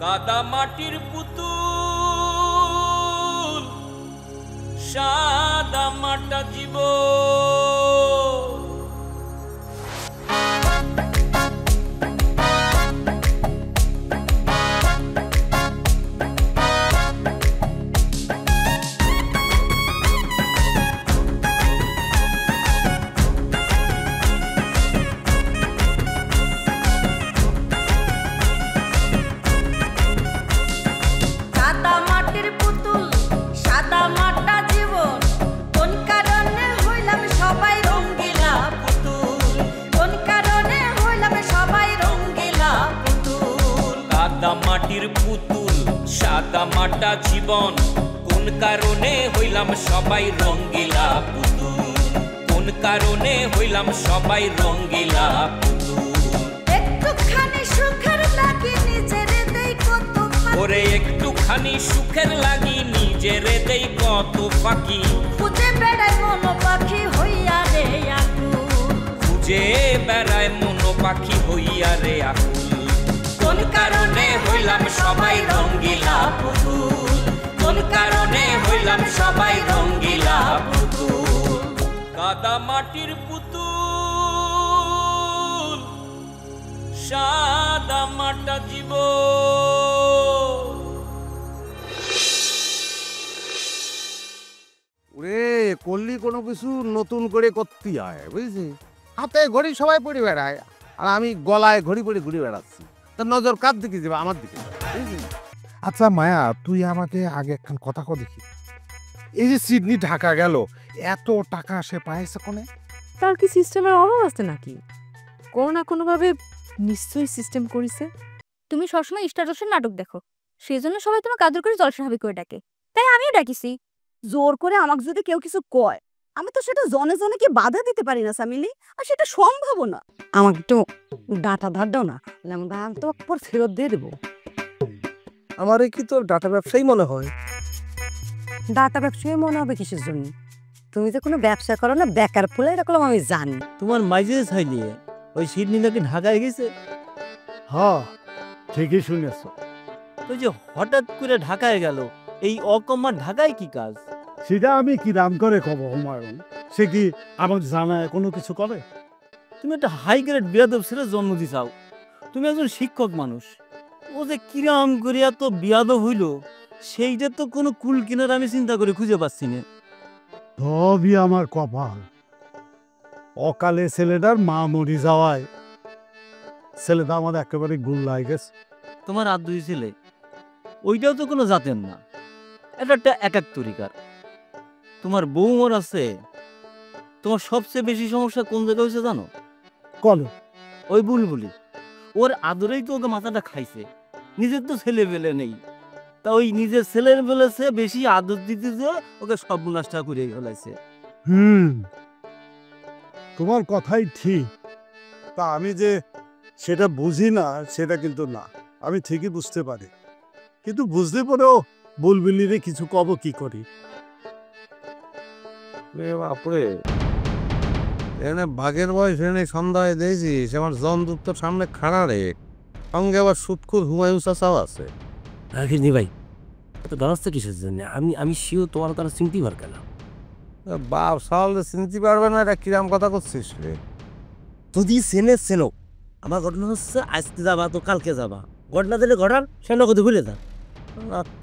কাদা মাটির পুতুল সাদা মাটা জীবন। মাটির পুতুল সাদা মাটা জীবন, কোন কারণে হইলাম সবাই রঙ্গিলা পুতুল, কোন কারণে হইলাম সবাই রঙ্গিলা পুতুল। একটুখানি সুখের লাগি নিজেরে দেই কত ফাঁকি, ওরে একটুখানি সুখের লাগি নিজেরে দেই কত ফাঁকি, খুঁজে বেড়ায় মন পাখি হইয়া রে আকুল, খুঁজে বেড়ায় মন পাখি হইয়া রে আকুল। কোন কারণে হইলাম সবাই রঙ্গিলা পুতুল, কোন কারণে হইলাম সবাই রঙ্গিলা পুতুল। কাদা মাটির পুতুল সাদা মাটা জীবন। ওরে করলি কোনো কিছু নতুন করে করতে হয়, বুঝলি? হাতে ঘড়ি সবাই পরে বেড়ায়, আর আমি গলায় ঘড়ি পরে ঘুরে বেড়াচ্ছি। তার নজর কার দিকে যাবে? আমার দিকে। আচ্ছা মায়া, তুই আমাকে আগে একখান কথা দেখি, এই যে সিডনি ঢাকা গেল, এত টাকা সে পাইছে কোনে? তার কি সিস্টেমের অভাব আছে নাকি? কোনো না কোনোভাবে নিশ্চয়ই সিস্টেম করিছে। তুমি সবসময় স্ট্যাটাসের নাটক দেখো, সেই জন্য সবাই তোমাকে আদর করে জলসাহাবি করে ডাকে, তাই আমিও ডাকিছি। জোর করে আমাকে যদি কেউ কিছু কয়, আমি তো সেটা জনে জনে কি বাধা দিতে পারি না সামিলি, আর সেটা সম্ভব না। আমাকে একটু ডাটা ধার দাও না, আমি তো পর ফেরত দিয়ে দেবো। আমার কি তোর ডাটা ব্যবসায়ী মনে হয়? ডাটা ব্যবসায়ী মনে হবে কিসের জন্য? তুমি যে কোনো ব্যবসা করো না, বেকার ফুলে, এরকম আমি জানি। তোমার মাইজে ছাইলিয়ে ওই সিডনি নাকি ঢাকায় গেছে? হ্যাঁ ঠিকই শুনেছ। তো যে হঠাৎ করে ঢাকায় গেল, এই অকমার ঢাকায় কি কাজ? সেটা আমি কি নাম করে কব হুমায়ুন? সে কি আমাকে জানায় কোনো কিছু করে? তুমি একটা হাই গ্রেড বিয়াদব ছেলে জন্ম দিছাও, তুমি একজন শিক্ষক মানুষ। ও যে কিরাম করে এত বিয়াদব হইল, সেইটা তো কোনো কুল কিনার আমি চিন্তা করে খুঁজে পাচ্ছি না। সবই আমার কপাল। অকালে ছেলেটার মা মরি যাওয়ায় ছেলেটা আমার একেবারে গুল্লাই গেছে। তোমার আর দুই ছেলে, ওইটাও তো কোনো জাতের না, এটা একটা এক এক তরিকার। তোমার বউ মোর আছে। তোমার সবচেয়ে বেশি সমস্যা কোন জায়গায় হয়েছে জানো? কল ওই বুলবুলি, ওর আদরেই তো ওকে মাথাটা খাইছে। নিজের তো ছেলে পেলে নেই, তা ওই নিজের ছেলের বেলেছে বেশি আদর দিতে যে ওকে সব নষ্ট করে ফেলাইছে। তোমার কথাই ঠিক, তা আমি যে সেটা বুঝি না সেটা কিন্তু না, আমি ঠিকই বুঝতে পারি, কিন্তু বুঝতে পরেও বুলবুলিরে কিছু কব কি করি? বাপরে, এখানে বাঘের বয়স এনে সন্ধ্যায় দিয়েছিস, আমার জমদূপ্তর সামনে খাড়া রে, সঙ্গে আবার সুৎকুর হুমায়ুন চাচাও আছে। রাখিনি ভাই, এত ব্যবস্থা কিসের জন্য? আমি শিও তোমার তারা চিনতেই পার কেন? বাপ সাহলে চিনতে পারবে না, এটা কিরাম কথা করছিস রে? যদি চেনো, আমার ঘটনা হচ্ছে আজকে যাবা তো কালকে যাবা, ঘটনা দিলে ঘটান সে নগদে ভুলে যা।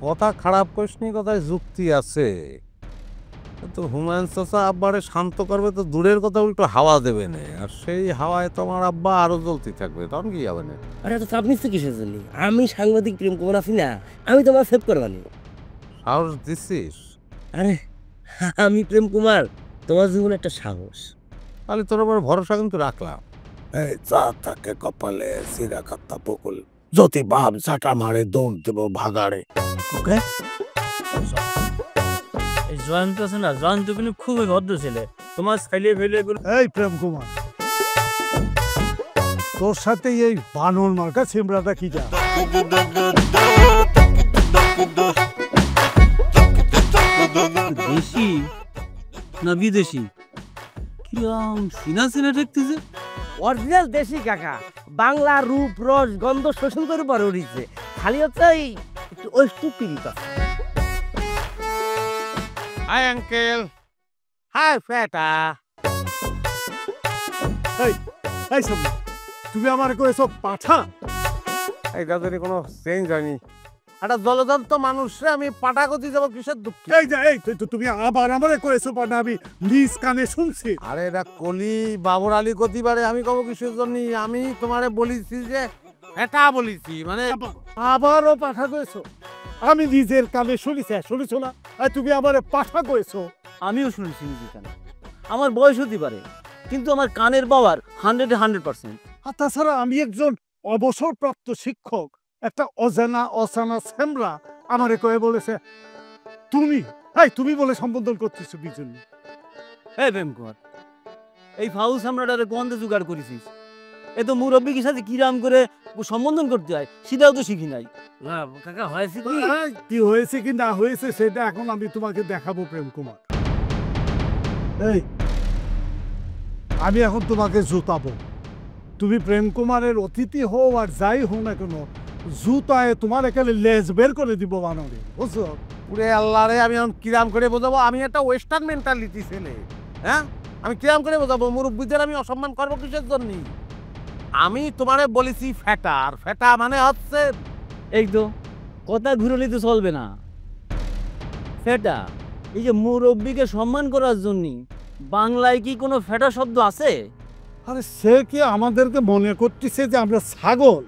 কথা খারাপ করিসনি, কথায় যুক্তি আছে, তো হুমায়ুন চাচা আব্বারে শান্ত করবে তো দূরের কথা, উল্টো হাওয়া দেবে না, আর সেই হাওয়ায় তোমার আব্বা আরো জ্বলতে থাকবে, তখন কি হবে না? আরে এত চাপ নিচ্ছে কিসের জন্য? আমি সাংবাদিক প্রেম কুমার আছি না, আমি তোমার সেভ করে জানি। সাহস দিচ্ছিস? আরে আমি প্রেম কুমার, তোমার জীবনে একটা সাহস। তাহলে তোর উপর ভরসা কিন্তু রাখলাম। এই যা থাকে কপালে সিরা কাত্তা বকুল, যদি বাপ ঝাঁটা মারে দৌড় দেব ভাগাড়ে। ওকে, জয়ন্ত আছে না, জয়ন্ত কিন্তু খুবই ভদ্র ছেলে, তোমার ছেলে ফেলে। এই প্রেম কুমার, তোর সাথে এই বানর মার্কা ছিমড়াটা কি যা? দেশি না বিদেশি? কিরাম সিনা সিনা দেখতেছে। অরিজিনাল দেশি কাকা, বাংলা রূপ রস গন্ধ শোষণ করে পরে উঠেছে, খালি হচ্ছে এই একটু ওই স্টুপিরিটা। Hi uncle, high ফেটা। এই সব তুমি আমার কয়েছো পাঠা? এই তাদের কোনো চেঞ্জ হয়নি। একটা জলজন্ত মানুষরে আমি পাঠাগতি যাবো কিসের দুঃখ? এই যে এই তুমি আবার আমারে কয়েছো পাঠা, আমি নিজ কানে শুনছি। আরে এটা কলি বাবর আলী গতিবারে আমি কব কিসের জন্য? আমি তোমারে বলেছি যে এটা বলেছি, মানে আবারও পাঠা কয়েছো? আমি নিজের কানে শুনিছো না? আর তুমি আমারে পাঠা কয়েছো? আমিও শুনেছি নিজে কানে। আমার বয়স হতে পারে, কিন্তু আমার কানের পাওয়ার 100%। আর তাছাড়া আমি একজন অবসরপ্রাপ্ত শিক্ষক। একটা অজানা সেমরা আমারে কয়ে বলেছে তুমি বলে সম্বোধন করতেছো কি জন্য? এই প্রেম কুমার, এই ফাউস আমরাটারে কোয়ান্তে জোগাড় করেছিস? এ তো মুরব্বীর সাথে কিরাম করে সম্বোধন করতে হয় সেটাও তো শিখি নাই। কাকা হয়েছে কি? কি হয়েছে কি না হয়েছে সেটা এখন আমি তোমাকে দেখাবো প্রেম কুমার। এই আমি এখন তোমাকে জুতাবো। তুমি প্রেম কুমারের অতিথি হও আর যাই হও না কেন, জুতায় তোমার এখানে লেজ বের করে দিব বানরে, বুঝছো? পুরে আল্লাহ রে, আমি এখন কিরাম করে বোঝাবো? আমি একটা ওয়েস্টার্ন মেন্টালিটি ছেলে, হ্যাঁ? আমি কিরাম করে বোঝাবো? মুরব্বীদের আমি অসম্মান করবো কিসের জন্য? আমি তোমারে বলেছি ফেটা, আর ফেটা মানে হচ্ছে এই তো কথা ঘুরলি তো চলবে না। ফেটা, এই যে মুরব্বীকে সম্মান করার জন্য বাংলায় কি কোনো ফেটা শব্দ আছে? আরে সে কি আমাদেরকে মনে করতেছে যে আমরা ছাগল?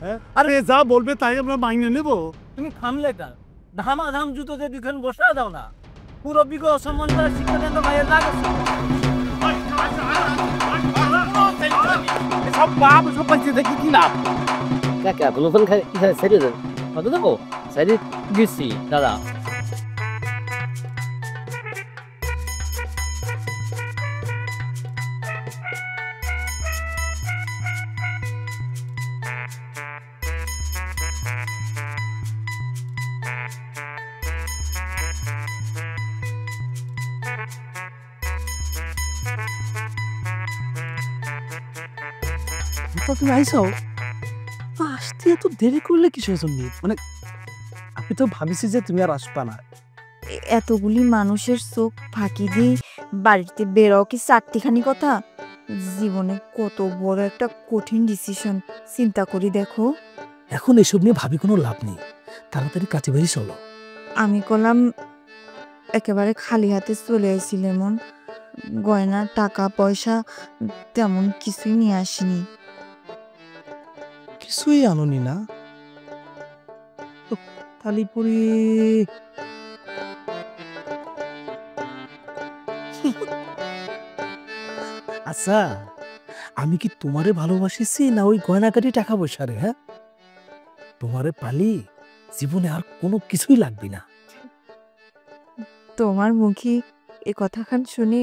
হ্যাঁ, আরে যা বলবে তাই আমরা মাইনে নেব। তুমি থামলে কার? ধামাধাম জুতোতে দুখান বসা দাও না। মুরব্বীকে অসম্মান করার শিক্ষা দেন তো ভাইয়ের লাগে। সব বাপ সব পাইছে দেখি কি লাভ? কাকা বলুন সাইডে দেন, কত দেবো? সাইডে গেছি দাদা। তুমি আইসো? আসতে এত দেরি করলে কিসের জন্য? মানে আমি তো ভাবিছি যে তুমি আর আসবা না। এতগুলি মানুষের চোখ ফাঁকি দিয়ে বাড়িতে বেরো কি চারটিখানি কথা? জীবনে কত বড় একটা কঠিন ডিসিশন, চিন্তা করি দেখো। এখন এসব নিয়ে ভাবি কোনো লাভ নেই, তাড়াতাড়ি কাছে বেরিয়ে চলো। আমি কলাম একেবারে খালি হাতে চলে আসছিল, এমন গয়না টাকা পয়সা তেমন কিছুই নিয়ে আসিনি। কিছুই আনোনি না? তালিপুরি আচ্ছা, আমি কি তোমারে ভালোবাসিছি না ওই গয়নাকাটি টাকা পয়সা রে? হ্যাঁ, তোমারে পালি জীবনে আর কোনো কিছুই লাগবে না। তোমার মুখে এ কথাখান শুনে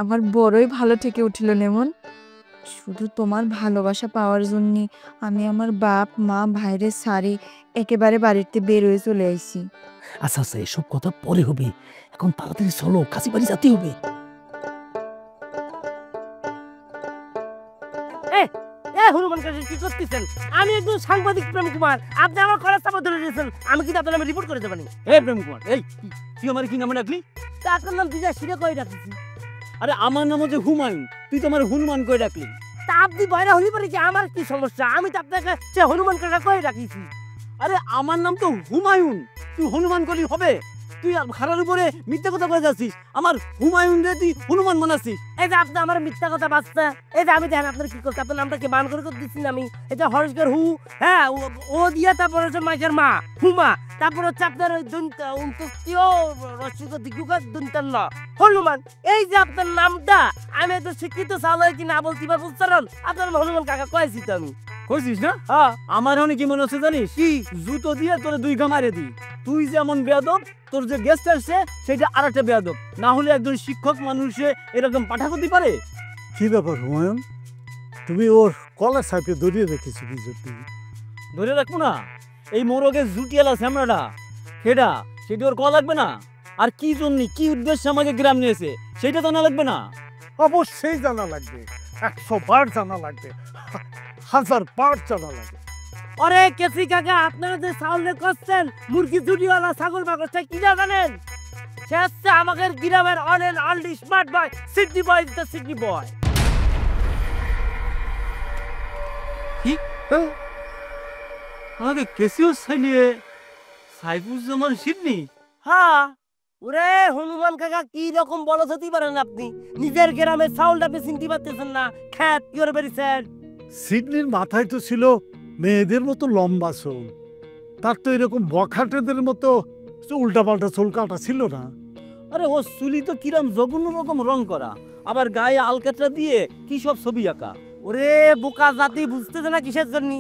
আমার বড়ই ভালো থেকে উঠিল নেমন। শুধু তোমার ভালোবাসা পাওয়ার জন্য আমি আমার বাপ মা ভাইরে সারি একেবারে বাড়িতে বের হয়ে চলে আইছি। আচ্ছা আচ্ছা, এসব কথা পরে হবে, এখন তাড়াতাড়ি চলো, কাছে বাড়ি যেতে হবে। হনুমান কাছে কি করতেছেন? আমি একজন সাংবাদিক প্রেম কুমার, আপনি আমার কলেজ চাপা ধরে দিয়েছেন, আমি কিন্তু আপনার নামে রিপোর্ট করে দেবানি। এই প্রেম কুমার, এই তুই আমার কি নামে ডাকলি? আপনার নাম দিদা সিরে কই ডাকতেছি। আরে আমার নাম হচ্ছে হুমায়ুন, তুই তো আমার হনুমান কই ডাকলি। তা আপনি বাইরে হলি পারে যে আমার কি সমস্যা? আমি তো আপনাকে সে হনুমান কাকা কই ডাকিছি। আরে আমার নাম তো হুমায়ুন, তুই হনুমান কলি হবে? তুই খারার উপরে মিথ্যা কথা কয়ে যাচ্ছিস, আমার হুমায়ুন রে তুই হনুমান বানাচ্ছিস। এই যে আপনি আমার মিথ্যা কথা বাঁচতে, এই যে আমি দেখেন আপনার কি করতে, আপনার নামটা কি মান করে দিচ্ছি আমি। এটা হরস্কর হু, হ্যাঁ ও দিয়া, তারপর হচ্ছে মাইকের মা হুমা, তারপর হচ্ছে আপনার ওই হনুমান। এই যে আপনার নামটা, আমি এত শিক্ষিত চাল কি না বলতে পারবো উচ্চারণ, আপনার হনুমান কাকা কয়েছি তো আমি। কইছিস না? হ্যাঁ, আমার এখন কি মনে হচ্ছে জানিস? কি জুতো দিয়ে তোরে দুই ঘা মারে দিই। তুই যেমন বেয়াদব, তোর যে গেস্ট আসছে সেটা আর একটা বেয়াদব। না হলে একজন শিক্ষক মানুষে এরকম পাঠা করতে পারে? কি ব্যাপার হুমায়ুন, তুমি ওর কলার সাইপে ধরিয়ে রেখেছো কি জন্য? ধরে রাখবো না? এই মোরগে জুটিয়ালা শ্যামরাটা সেটা সেটা ওর কল লাগবে না? আর কি জন্য কি উদ্দেশ্যে আমাকে গ্রাম নিয়েছে সেটা জানা লাগবে না? অবশ্যই জানা লাগবে, 100 বার জানা লাগবে, 1000 বার জানা লাগবে। ওরে কেসি কাকা, আপনারা যে চাউলে করছেন মুরগি জুড়িওয়ালা ছাগল বাগরটা কি জানেন? সে হচ্ছে আমাদের গ্রামের অনেক already smart boy, city boy, the city boy. কি আমাকে কেসিও চাইলে সাইফুজ্জামান সিডনি? হ্যাঁ, ওরে হনুমান কাকা, কি রকম বলদ হতে পারেন আপনি? নিজের গ্রামের চাউলটা আপনি চিনতে পারতেছেন না, খ্যাত কি করে বেরিয়েছেন? সিডনির মাথায় তো ছিল মেয়েদের মতো লম্বা চুল, তার তো এরকম বখাটেদের মতো উল্টাপাল্টা চুল কাটা ছিল না। আরে ও চুলি তো কিরম জঘন্য রকম রং করা, আবার গায়ে আলকাতরা দিয়ে কি সব ছবি আঁকা। ওরে বোকা জাতি, বুঝতেছে না কিসের জন্য?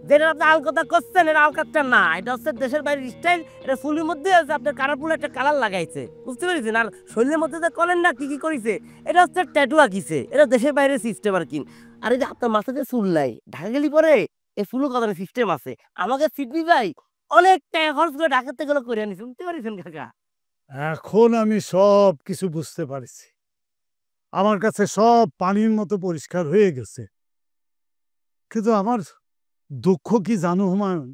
যেটা আপনি আলকাতা করছেন, এটা আলকাতটা না, এটা হচ্ছে দেশের বাইরের স্টাইল। এটা ফুলের মধ্যে আছে আপনার কালারফুল একটা কালার লাগাইছে, বুঝতে পেরেছেন? আর শরীরের মধ্যে যে করেন না কি কি করেছে, এটা হচ্ছে ট্যাটু আঁকিছে। এটা দেশের বাইরের সিস্টেম আর কি। আর এই যে আপনার মাথাতে চুল নাই, ঢাকা গেলি পরে এই চুলও কত সিস্টেম আছে। আমাকে সিডনি ভাই অনেক টাকা খরচ করে ঢাকাতে গেলে করে আনিস, বুঝতে পারছেন কাকা? এখন আমি সব কিছু বুঝতে পারছি, আমার কাছে সব পানির মতো পরিষ্কার হয়ে গেছে। কিন্তু আমার দুঃখ কি জানো হুমায়ুন,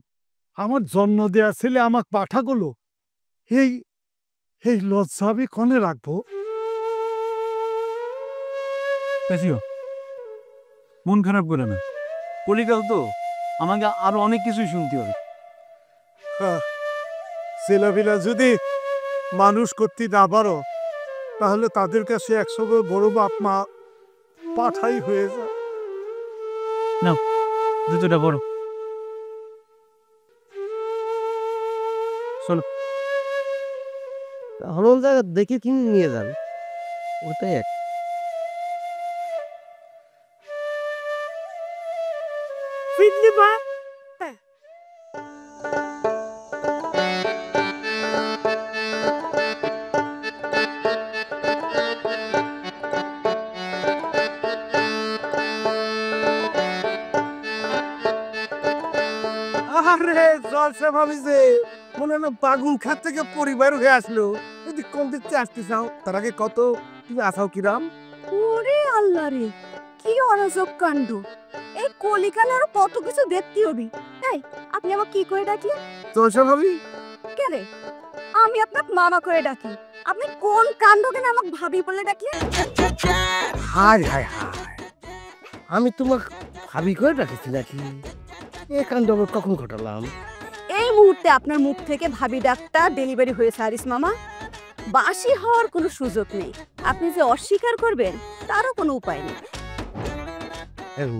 আমার জন্ম দেয়া ছেলে আমাকে পাঠাগুলো, এই এই লজ্জা আমি কনে রাখবো? মন খারাপ করে না, কলিকাল তো, আমাকে আরো অনেক কিছু শুনতে হবে। ছেলেপিলা যদি মানুষ করতে না পারো, তাহলে তাদের কাছে একসঙ্গে বড় বাপ মা পাঠাই হয়ে যায়। নাও জুতোটা বড়, চলো। হলুন জায়গা দেখে কিনে নিয়ে যান, ওটাই এক। সিডনি মা, আরে জলসা ভাবিছে মনে হলো বাগুন খাত থেকে পরিবার হয়ে আসলো। যদি কম দিতে আসতে চাও, তার আগে কত তুমি আসাও কিরাম? ওরে আল্লাহ রে, কি অরাজক কাণ্ড! এই কলিকালে আরো কত কিছু দেখতে হবে। এই, আপনি আমার কি করে ডাকলেন? জলসা ভাবি কেন আমি আপনাকে মামা করে ডাকি? আপনি কোন কাণ্ড কেন আমাকে ভাবি বলে ডাকলেন? হায় হায় হায়, আমি তোমাকে ভাবি করে রাখেছি নাকি? এ কাণ্ড আমি কখন ঘটালাম? এই মুহূর্তে আপনার মুখ থেকে ভাবি ডাকটা ডেলিভারি হয়েছে হারিস মামা। বাসি হওয়ার কোনো সুযোগ নেই। আপনি যে অস্বীকার করবেন তারও কোনো উপায় নেই।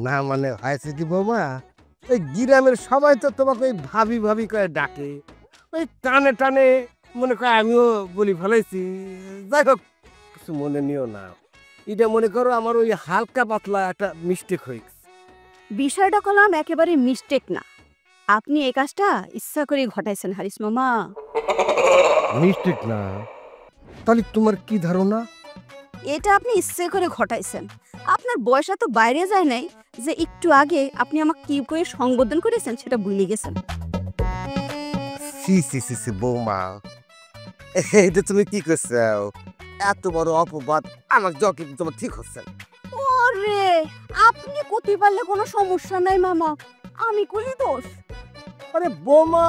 না মানে হয়েছে কি বৌমা, ওই গ্রামের সবাই তো তোমাকে ওই ভাবি ভাবি করে ডাকে, ওই টানে টানে মনে করে আমিও বলি ফেলাইছি। যাই হোক, কিছু মনে নিও না, এটা মনে করো আমার ওই হালকা পাতলা একটা মিস্টেক হয়ে গেছে। বিষয়টা কলাম একেবারে মিস্টেক না। আপনি এই কাজটা ইচ্ছা করে ঘটাইছেন হারিস মামা। মিস্টেক না? তাহলে তোমার কি ধারণা? এটা আপনি ইচ্ছে করে ঘটাইছেন। আপনার বয়সা তো বাইরে যায় নাই যে একটু আগে আপনি আমাকে কি করে সংবোধন করেছেন সেটা ভুলে গেছেন। সি সি সি সি বৌমা, এটা তুমি কি করছো? এত বড় অপবাদ আমার জকে তোমার ঠিক হচ্ছে? ওরে, আপনি কতি পারলে কোনো সমস্যা নাই মামা, আমি করি দোষ? আরে বৌমা,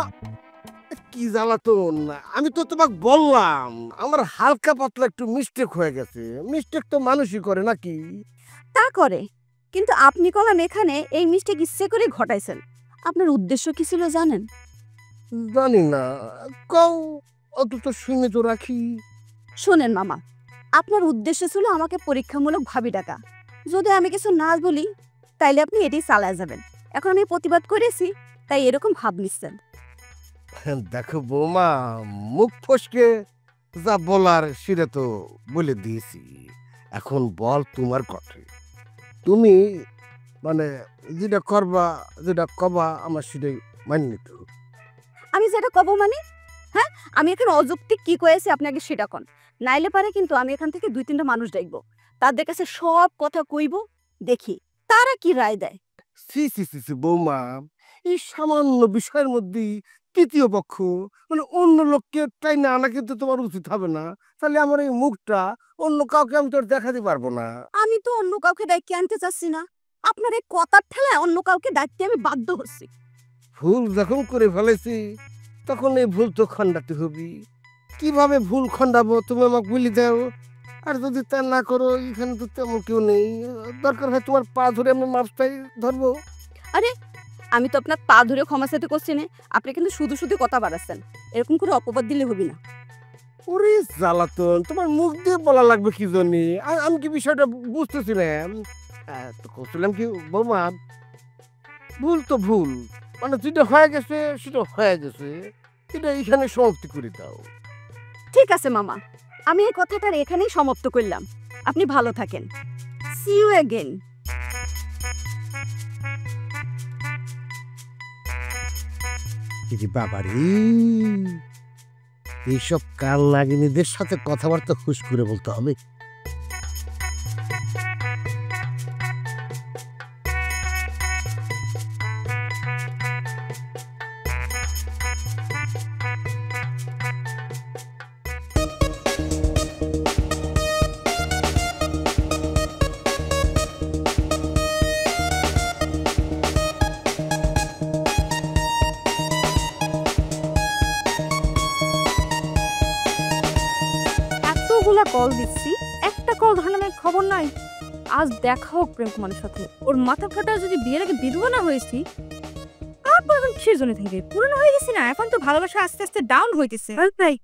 কি জ্বালাতন! আমি তো তোমাকে বললাম আমার হালকা পাতলা একটু মিস্টেক হয়ে গেছে। মিস্টেক তো মানুষই করে নাকি? তা করে, কিন্তু আপনি কলাম এখানে এই মিস্টেক ইচ্ছে করে ঘটাইছেন। আপনার উদ্দেশ্য কি ছিল জানেন? জানি না, কও অত তো শুনে তো রাখি। শোনেন মামা, আপনার উদ্দেশ্য ছিল আমাকে পরীক্ষামূলক ভাবি ডাকা। যদি আমি কিছু না বলি তাইলে আপনি এটাই চালায় যাবেন। এখন আমি প্রতিবাদ করেছি তাই এরকম ভাব নিচ্ছেন। দেখো বৌমা, মুখ ফসকে যা বলার সেটা তো বলে দিয়েছি। এখন বল তোমার কথা, তুমি মানে যেটা করবা যেটা কবা আমার সেটাই মান্য নিতে হবে। আমি যেটা কব মানে? হ্যাঁ, আমি এখানে অযৌক্তিক কি কয়েছি আপনাকে সেটা কন, নাইলে পারে কিন্তু আমি এখান থেকে 2-3টা মানুষ ডাকবো, তাদের কাছে সব কথা কইব, দেখি তারা কি রায় দেয়। সি সি সি সি বৌমা, এই সামান্য বিষয়ের মধ্যে তৃতীয় পক্ষ মানে অন্য লোককে তাই না আনা কিন্তু তোমার উচিত হবে না। তাহলে আমার এই মুখটা অন্য কাউকে আমি তোর দেখাতে পারবো না। আমি তো অন্য কাউকে ডাইকে আনতে চাচ্ছি না, আপনার এই কথার ঠেলায় অন্য কাউকে ডাকতে আমি বাধ্য হচ্ছি। ভুল যখন করে ফেলেছি তখন এই ভুল তো খণ্ডাতে হবি। কিভাবে ভুল খণ্ডাবো তুমি আমাকে বলি দাও। আর যদি তা না করো, এখানে তো তেমন কেউ নেই, দরকার হয় তোমার পা ধরে আমি মাপটাই ধরবো। আরে আমি তো আপনার পা ধরে ক্ষমা চাইতে করছি না, আপনি কিন্তু শুধু শুধু কথা বাড়াচ্ছেন। এরকম করে অপবাদ দিলে হবি না। ওরে জ্বালাতন, তোমার মুখ দিয়ে বলা লাগবে কি জন্য? আমি কি বিষয়টা বুঝতেছিলাম। তো করছিলাম কি বৌমা, ভুল তো ভুল, মানে যেটা হয়ে গেছে সেটা হয়ে গেছে, এটা এখানে সমাপ্তি করে দাও। ঠিক আছে মামা, আমি এই কথাটার এখানেই সমাপ্ত করলাম। আপনি ভালো থাকেন। See you again. বাবারে, এইসব কাল নাগিনীদের সাথে কথাবার্তা খুশ করে বলতে হবে। এতগুলা কল দিচ্ছি, একটা কল ধরনের খবর নাই। আজ দেখা হোক প্রেম কুমারের সাথে। ওর মাথা ফাটা, যদি বিয়ের আগে বিধবা না হয়েছি, তারপর এখন কিসের জন্য থেকে পুরনো হয়ে গেছি না? এখন তো ভালোবাসা আস্তে আস্তে ডাউন হইতেছে। ভাই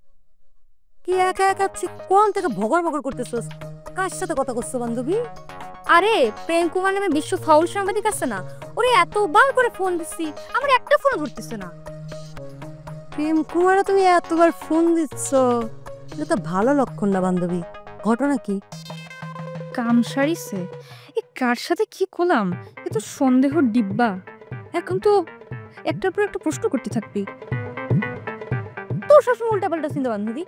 কি একা একা কোন থেকে ভগর ভগর করতেছস? কার সাথে কথা করছো বান্ধবী? আরে প্রেম কুমার নামে বিশ্ব ফাউল সাংবাদিক আছে না, ওরে এতবার করে ফোন দিচ্ছি, আমার একটা ফোন ধরতেছে না। প্রেম কুমারে তুমি এতবার ফোন দিচ্ছ, এটা তো ভালো লক্ষণ না বান্ধবী। ঘটনা কি? কাম সারিছে। এই কার সাথে কি করলাম? এ তো সন্দেহ ডিব্বা। এখন তো একটার পর একটা প্রশ্ন করতে থাকবি। তোর সবসময় উল্টাপাল্টা চিন্তা বান্ধবী।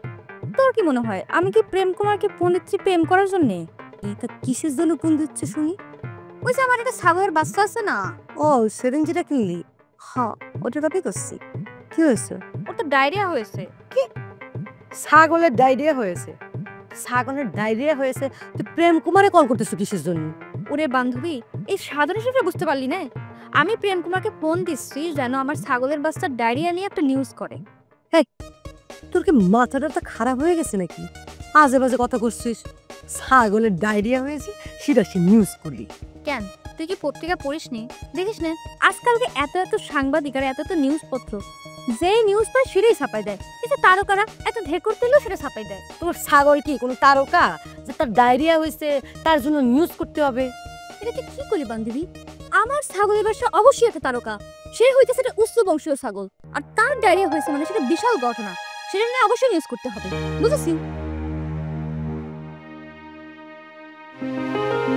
তোর কি মনে হয় আমি কি প্রেম কুমারকে ফোন দিচ্ছি প্রেম করার জন্যে? এটা কিসের জন্য ফোন দিচ্ছে শুনি? ওই যে আমার একটা ছাগলের বাচ্চা আছে না, ও সেদিন যেটা কিনলি, হ্যাঁ ওটা টপিক করছি। কি হয়েছে? ওটা ডায়রিয়া হয়েছে। কি? ছাগলের ডায়রিয়া হয়েছে? ছাগলের ডায়রিয়া হয়েছে? তুই প্রেম কুমারে কল করতেছ কিসের জন্য? ওরে বান্ধবী, এই সাধারণ হিসেবে বুঝতে পারলি না? আমি প্রেম কুমারকে ফোন দিচ্ছি যেন আমার ছাগলের বাচ্চার ডায়রিয়া নিয়ে একটা নিউজ করে। হ্যাঁ, তোর কি মাথাটা খারাপ হয়ে গেছে নাকি? আজে বাজে কথা করছিস। ছাগলের ডায়রিয়া হয়েছে সেটা সে নিউজ করলি কেন? তুই কি পত্রিকা পড়িস নি? দেখিস না আজকালকে এত এত সাংবাদিক আর এত এত নিউজ পত্র, যে নিউজ পায় সেটাই ছাপাই দেয়। এই যে তারকারা এত ঢেকুর দিলেও সেটা ছাপাই দেয়। তোর ছাগল কি কোনো তারকা যে তার ডায়রিয়া হয়েছে তার জন্য নিউজ করতে হবে? এটা তুই কি করলি বান্ধবী? আমার ছাগলের বাসা অবশ্যই একটা তারকা, সে হইতেছে একটা উচ্চ বংশীয় ছাগল, আর তার ডায়রিয়া হয়েছে মানে সেটা বিশাল ঘটনা, সেটা নিয়ে অবশ্যই নিউজ করতে হবে। বুঝেছি?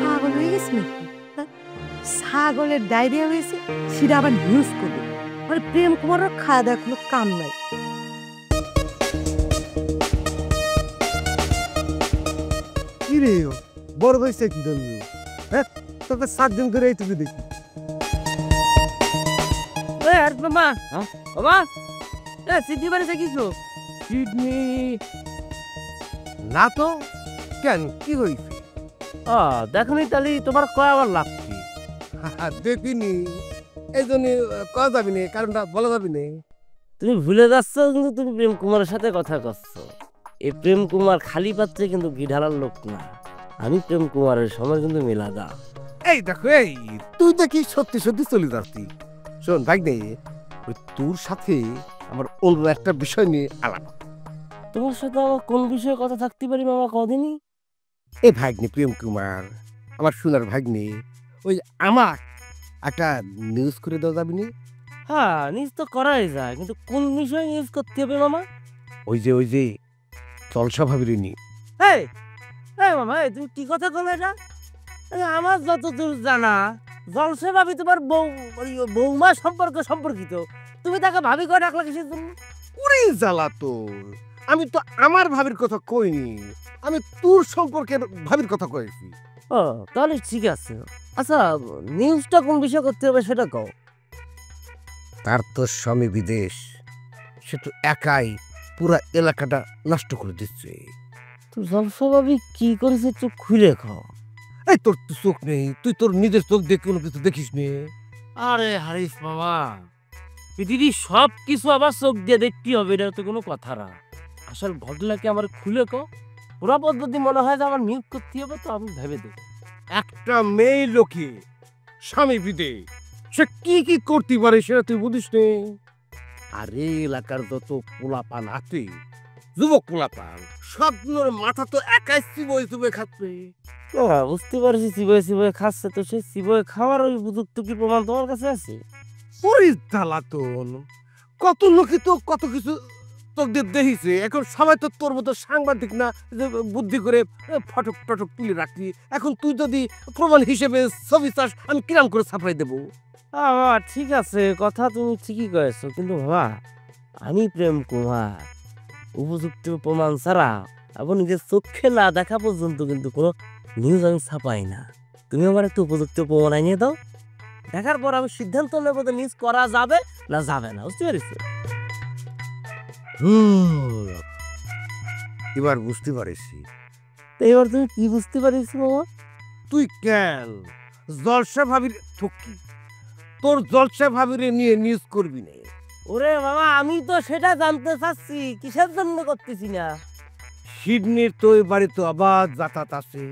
পাগল হয়ে গেছে নাকি? ছাগলের ডায়রিয়া হয়েছে সেটা আবার নিউজ করবে? মানে প্রেম কুমারের খাওয়া দাওয়া কোনো কাম নাই। কি রে, বড় হয়েছে কি জন্য? হ্যাঁ, তোকে 7 দিন ধরে এই তুমি দেখি। মামা বাবা, সিদ্ধি বানিয়েছে কিছু? কিডনি না তো। কেন, কি হয়েছে? দেখনি তাহলে তোমার কয়াবার লাভ কি? দেখিনি, এই জন্য কয়া যাবি না, কারণটা বলা যাবি না। তুমি ভুলে যাচ্ছ, কিন্তু তুমি প্রেম কুমারের সাথে কথা করছো। এই প্রেম কুমার খালি পাত্রে কিন্তু ঘি ঢালার লোক না। আমি প্রেম কুমারের সময় কিন্তু মেলাদা। এই দেখো, এই তুই দেখি সত্যি সত্যি চলে যাচ্ছি। শোন ভাই নেই, ওই তোর সাথে আমার অন্য একটা বিষয় নিয়ে আলাপ। তোমার সাথে আমার কোন বিষয়ে কথা থাকতে পারি মামা কদিনই? এই ভাগ্নি প্রেম কুমার, আমার সোনার ভাগ্নি, ওই আমার একটা নিউজ করে দেওয়া যাবি না? হ্যাঁ, নিউজ তো করাই যায়, কিন্তু কোন বিষয়ে নিউজ করতে হবে মামা? ওই যে জলসা ভাবির নিয়ে। এই মামা, তুমি কি কথা বলো এটা? আমার যতদূর জানা, জলসা ভাবি তোমার বৌমা সম্পর্কিত। তুমি তাকে ভাবি করে রাখলা কিসের জন্য? ওরে জ্বালা তোর, আমি তো আমার ভাবির কথা কইনি, আমি তোর সম্পর্কের ভাবির কথা কইছি। ও তাহলে ঠিক আছে। আচ্ছা, নিউজটা কোন বিষয় করতে হবে সেটা কও। তার তো স্বামী বিদেশ, সে তো একাই পুরা এলাকাটা নষ্ট করে দিচ্ছে। তো জলসা ভাবি কি করেছে চোখ খুলে খাও। এই তোর তো চোখ নেই, তুই তোর নিজের চোখ দিয়ে কোনো কিছু দেখিস নি। আরে হারিফ মামা, পৃথিবীর সব কিছু আবার চোখ দিয়ে দেখতে হবে, এটা তো কোনো কথা না। আসল ঘটনাকে আমার খুলে কো, পুরা পদ্ধতি মনে হয় যে আমার নিয়োগ করতে হবে, তো আমি ভেবে দেব। একটা মেয়ে লোকে স্বামী বিদে সে কি কি করতে পারে সেটা তুই বুঝিস নে। আর এই এলাকার যত পোলাপান আছে, যুবক পোলাপান, সবগুলোর মাথা তো একাই চিবই চুবে খাচ্ছে। বুঝতে পারছি চিবয়ে চিবয়ে খাচ্ছে, তো সেই চিবয়ে খাওয়ার ওই উপযুক্ত কি প্রমাণ তোমার কাছে আছে? পরিজ্বালাতন, কত লোকে তো কত কিছু তোদের দেখিছে। এখন সবাই তো তোর মতো সাংবাদিক না যে বুদ্ধি করে ফটক টটক তুলে রাখি। এখন তুই যদি প্রমাণ হিসেবে ছবি চাস, আমি কিরাম করে ছাপাই দেবো? বাবা ঠিক আছে, কথা তুমি ঠিকই কয়েছো, কিন্তু বাবা আমি প্রেম কুমার উপযুক্ত প্রমাণ ছাড়া এবং নিজের চোখে না দেখা পর্যন্ত কিন্তু কোনো নিউজ আমি ছাপাই না। তুমি আমার একটু উপযুক্ত প্রমাণ আনিয়ে দাও, দেখার পর আমি সিদ্ধান্ত নেবো যে নিউজ করা যাবে না যাবে না। বুঝতে পেরেছো? এবার বুঝতে পারিস। তো এবার তুমি কি বুঝতে পারিস বাবা? তুই কেন জলসা ভাবির ঠকি, তোর জলসা ভাবিরে নিয়ে নিউজ করবি না? ওরে বাবা আমি তো সেটা জানতে চাচ্ছি, কিসের জন্য করতেছি না। সিডনির তো এবারে তো আবার যাতায়াত আছে।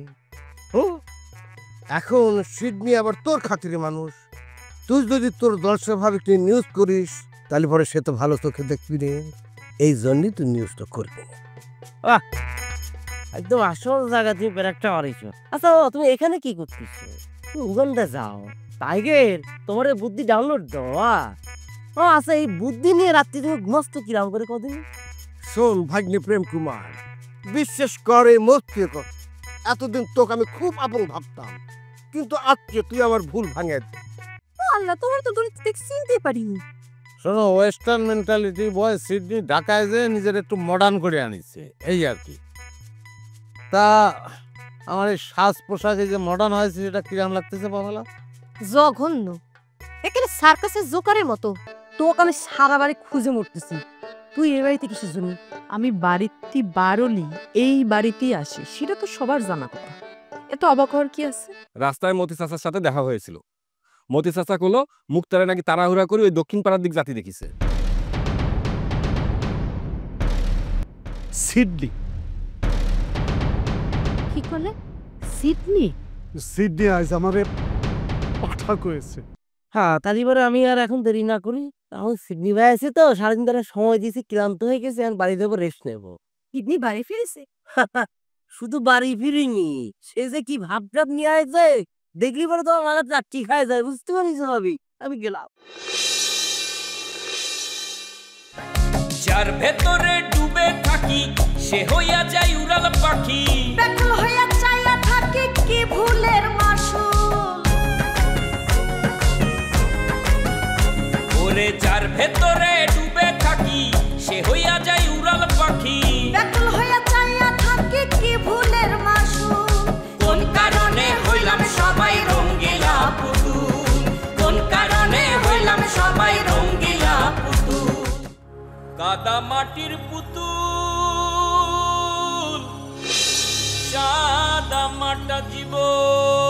এখন সিডনি আবার তোর খাতিরে মানুষ। তুই যদি তোর জলসা ভাবিকে নিউজ করিস, তাহলে পরে সে তো ভালো চোখে দেখবি রে। এই জন্যই তুই নিউজটা করবি। একদম আসল জায়গা তুমি প্যারাকটা মারিছো। আচ্ছা তুমি এখানে কি করতেছো? তুমি উগান্ডা যাও, টাইগার তোমার এই বুদ্ধি ডাউনলোড দাও। আচ্ছা এই বুদ্ধি নিয়ে রাত্রি তুমি ঘুমাচ্ছ কিরাম করে কদিন? শোন ভাগ্নে প্রেম কুমার, বিশ্বাস করে মস্তি কর, এতদিন তোকে আমি খুব আপন ভাবতাম, কিন্তু আজকে তুই আমার ভুল ভাঙে। আল্লাহ, তোমার তো চিনতে পারিনি। শোনো, ওয়েস্টার্ন মেন্টালিটি বয় সিডনি ঢাকায় যে নিজের একটু মডার্ন করে আনিছে, এই আর কি। তা আমার এই সাজ পোশাকে যে মডার্ন হয়েছে সেটা কিরাম লাগতেছে বাবালা? জঘন্য, এখানে সার্কাসের জোকারের মতো। তোকে আমি সারা বাড়ি খুঁজে মরতেছি। তুই এ বাড়িতে কিসের জন্য? আমি বাড়িতে বারলি এই বাড়িতেই আসি, সেটা তো সবার জানা কথা। এত অবাক হওয়ার কি আছে? রাস্তায় মতি চাচার সাথে দেখা হয়েছিল। মতি চাচা কলো মুক্তারে নাকি তাড়াহুড়া করে ওই দক্ষিণ পাড়ার দিক জাতি দেখিছে। সিডনি কি করলে? সিডনি? সিডনি আজ আমারে পাঠা করেছে। হ্যাঁ তারই পরে আমি আর এখন দেরি না করি, এখন সিডনি ভাই আছে তো সারাদিন ধরে সময় দিয়েছি, ক্লান্ত হয়ে গেছে, এখন বাড়ি যাবো, রেস্ট নেবো। সিডনি বাড়ি ফিরেছে? শুধু বাড়ি ফিরিনি, সে যে কি ভাবটাপ নিয়ে আসে দেখলি পরে তো আমার চারটি খায় যায়। বুঝতে পারিস ভাবি? আমি গেলাম। যার ভেতরে ডুবে থাকি সে হইয়া যায় উড়াল পাখি, ব্যাকুল হইয়া চাইয়া থাকি কি ভুলের মাসুল। ওরে যার ভেতরে ডুবে থাকি সে হইয়া যায় উড়াল পাখি, ব্যাকুল হইয়া চাইয়া থাকি কি ভুলের মাসুল। কোন কারণে হইলাম সবাই রঙ্গিলা পুতুল, কোন কারণে হইলাম সবাই রঙ্গিলা পুতুল। কাদা মাটির পুতুল, সাদা মাটা জীবন।